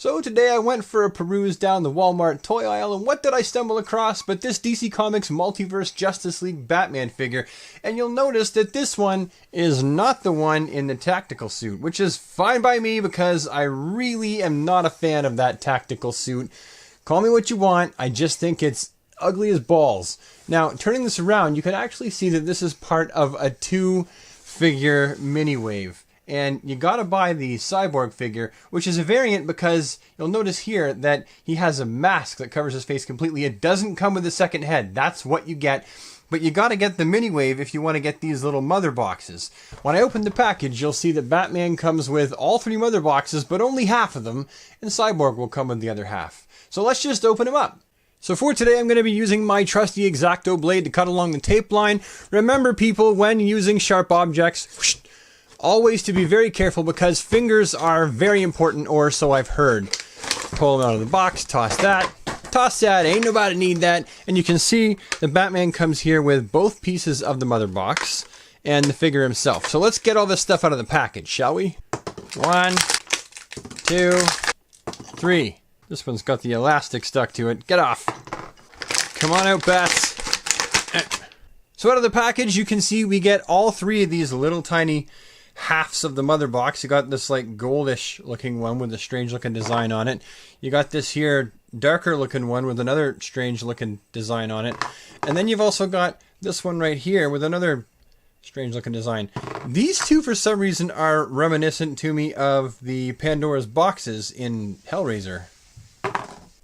So today I went for a peruse down the Walmart toy aisle, and what did I stumble across but this DC Comics Multiverse Justice League Batman figure. And you'll notice that this one is not the one in the tactical suit, which is fine by me because I really am not a fan of that tactical suit. Call me what you want, I just think it's ugly as balls. Now, turning this around, you can actually see that this is part of a 2-figure mini wave. And you gotta buy the Cyborg figure, which is a variant because you'll notice here that he has a mask that covers his face completely. It doesn't come with a second head. That's what you get. But you gotta get the mini wave if you want to get these little mother boxes. When I open the package, you'll see that Batman comes with all 3 mother boxes, but only half of them, and Cyborg will come with the other half. So let's just open him up. So for today, I'm going to be using my trusty X-Acto blade to cut along the tape line. Remember, people, when using sharp objects, always to be very careful because fingers are very important, or so I've heard. Pull them out of the box, toss that, ain't nobody need that. And you can see the Batman comes here with both pieces of the mother box and the figure himself. So let's get all this stuff out of the package, shall we? 1, 2, 3. This one's got the elastic stuck to it. Get off. Come on out, bats. So out of the package, you can see we get all 3 of these little tiny halves of the mother box. You got this like goldish looking one with a strange looking design on it. You got this here darker looking one with another strange looking design on it. And then you've also got this one right here with another strange looking design. These 2 for some reason are reminiscent to me of the Pandora's boxes in Hellraiser.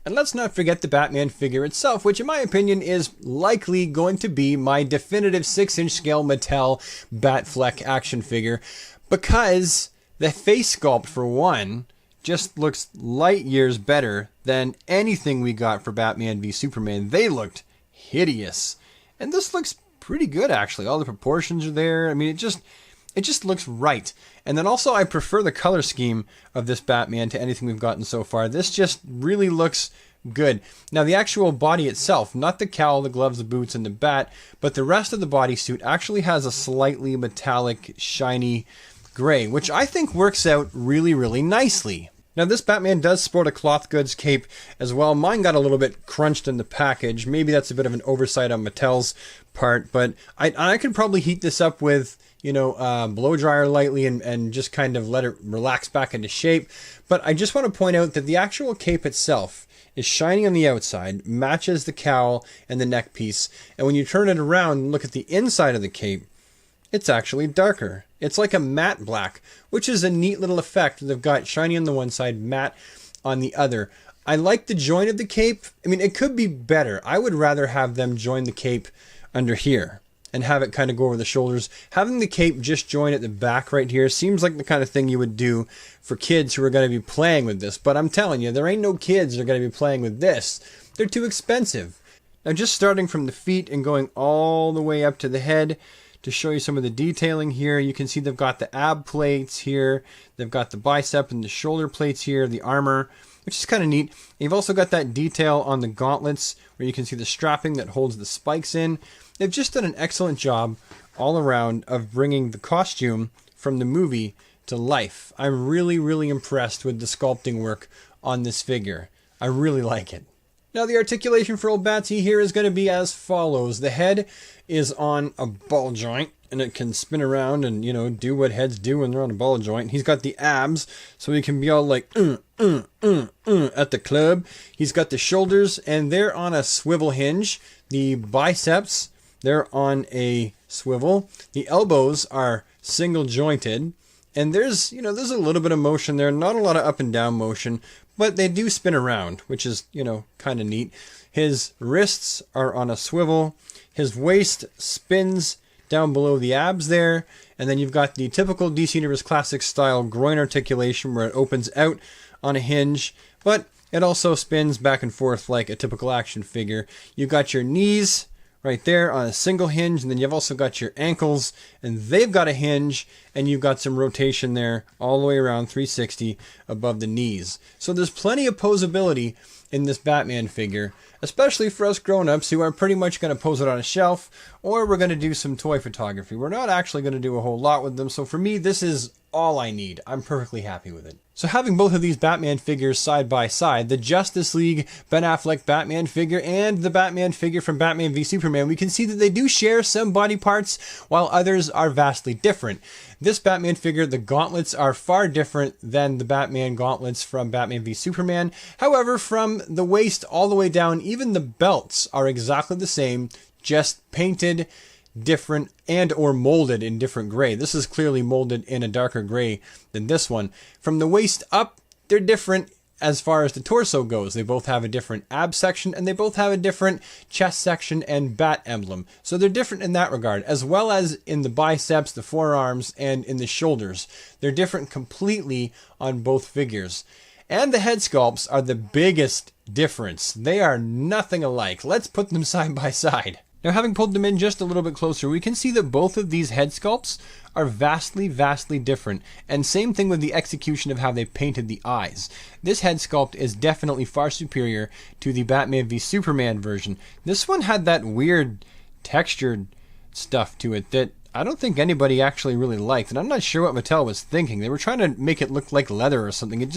And let's not forget the Batman figure itself, which in my opinion is likely going to be my definitive 6-inch scale Mattel Batfleck action figure, because the face sculpt, for one, just looks light years better than anything we got for Batman v Superman. They looked hideous. And this looks pretty good, actually. All the proportions are there. I mean, it just looks right. And then also I prefer the color scheme of this Batman to anything we've gotten so far. This just really looks good. Now the actual body itself, not the cowl, the gloves, the boots, and the bat, but the rest of the bodysuit actually has a slightly metallic, shiny gray, which I think works out really, really nicely. Now this Batman does sport a cloth goods cape as well. Mine got a little bit crunched in the package. Maybe that's a bit of an oversight on Mattel's part, but I could probably heat this up with, blow dryer lightly and just kind of let it relax back into shape. But I just want to point out that the actual cape itself is shiny on the outside, matches the cowl and the neck piece. And when you turn it around and look at the inside of the cape, it's actually darker. It's like a matte black, which is a neat little effect. They've got shiny on the one side, matte on the other. I like the join of the cape. I mean, it could be better. I would rather have them join the cape under here and have it kind of go over the shoulders. Having the cape just join at the back right here seems like the kind of thing you would do for kids who are going to be playing with this. But I'm telling you, there ain't no kids that are going to be playing with this. They're too expensive. Now, just starting from the feet and going all the way up to the head to show you some of the detailing here, you can see they've got the ab plates here. They've got the bicep and the shoulder plates here, the armor, which is kind of neat. You've also got that detail on the gauntlets where you can see the strapping that holds the spikes in. They've just done an excellent job all around of bringing the costume from the movie to life. I'm really, really impressed with the sculpting work on this figure. I really like it. Now the articulation for old Batsy here is going to be as follows. The head is on a ball joint and it can spin around and, do what heads do when they're on a ball joint. He's got the abs so he can be all like, at the club. He's got the shoulders and they're on a swivel hinge. The biceps, they're on a swivel. The elbows are single jointed. And there's a little bit of motion there. Not a lot of up and down motion, but they do spin around, which is, kind of neat. His wrists are on a swivel. His waist spins down below the abs there. And then you've got the typical DC Universe Classic style groin articulation where it opens out on a hinge, but it also spins back and forth like a typical action figure. You've got your knees right there on a single hinge, and then you've also got your ankles, and they've got a hinge, and you've got some rotation there all the way around 360 above the knees. So there's plenty of posability in this Batman figure, especially for us grown-ups who are pretty much going to pose it on a shelf, or we're going to do some toy photography. We're not actually going to do a whole lot with them, so for me, this is all I need. I'm perfectly happy with it. So having both of these Batman figures side by side, the Justice League Ben Affleck Batman figure and the Batman figure from Batman v Superman, we can see that they do share some body parts while others are vastly different. This Batman figure, the gauntlets are far different than the Batman gauntlets from Batman v Superman. However, from the waist all the way down, even the belts are exactly the same, just painted different and or molded in different gray. This is clearly molded in a darker gray than this one. From the waist up, they're different as far as the torso goes. They both have a different ab section and they both have a different chest section and bat emblem. So they're different in that regard, as well as in the biceps, the forearms, and in the shoulders. They're different completely on both figures. And the head sculpts are the biggest difference. They are nothing alike. Let's put them side by side. Now, having pulled them in just a little bit closer, we can see that both of these head sculpts are vastly, vastly different. And same thing with the execution of how they painted the eyes. This head sculpt is definitely far superior to the Batman v Superman version. This one had that weird textured stuff to it that I don't think anybody actually really liked. And I'm not sure what Mattel was thinking. They were trying to make it look like leather or something.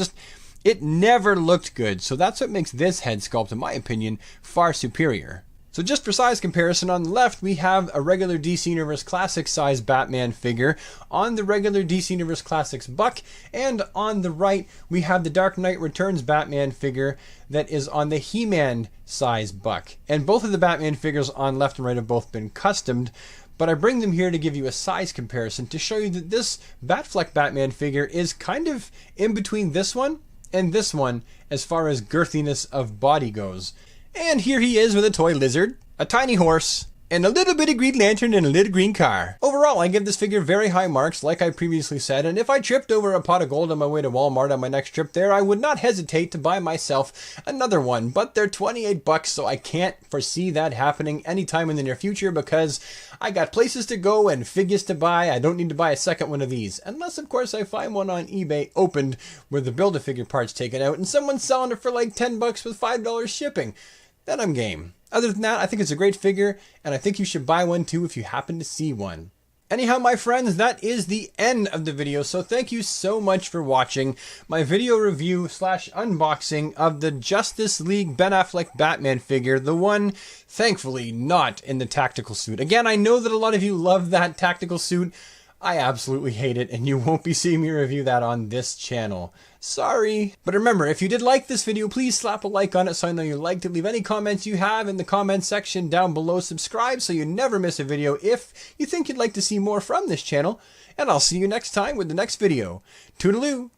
It never looked good. So that's what makes this head sculpt, in my opinion, far superior. So just for size comparison, on the left we have a regular DC Universe Classics size Batman figure on the regular DC Universe Classics Buck, and on the right we have the Dark Knight Returns Batman figure that is on the He-Man size Buck. And both of the Batman figures on left and right have both been customed, but I bring them here to give you a size comparison to show you that this Batfleck Batman figure is kind of in between this one and this one as far as girthiness of body goes. And here he is with a toy lizard, a tiny horse, and a little bit of Green Lantern and a little green car. Overall, I give this figure very high marks, like I previously said, and if I tripped over a pot of gold on my way to Walmart on my next trip there, I would not hesitate to buy myself another one, but they're $28, so I can't foresee that happening anytime in the near future because I got places to go and figures to buy. I don't need to buy a second one of these, unless of course I find one on eBay opened with the Build-A-Figure parts taken out and someone's selling it for like $10 with $5 shipping. Then I'm game. Other than that, I think it's a great figure, and I think you should buy one too if you happen to see one. Anyhow, my friends, that is the end of the video, so thank you so much for watching my video review / unboxing of the Justice League Ben Affleck Batman figure, the one, thankfully, not in the tactical suit. Again, I know that a lot of you love that tactical suit. I absolutely hate it, and you won't be seeing me review that on this channel. Sorry. But remember, if you did like this video, please slap a like on it so I know you liked it. Leave any comments you have in the comments section down below. Subscribe so you never miss a video if you think you'd like to see more from this channel. And I'll see you next time with the next video. Toodaloo!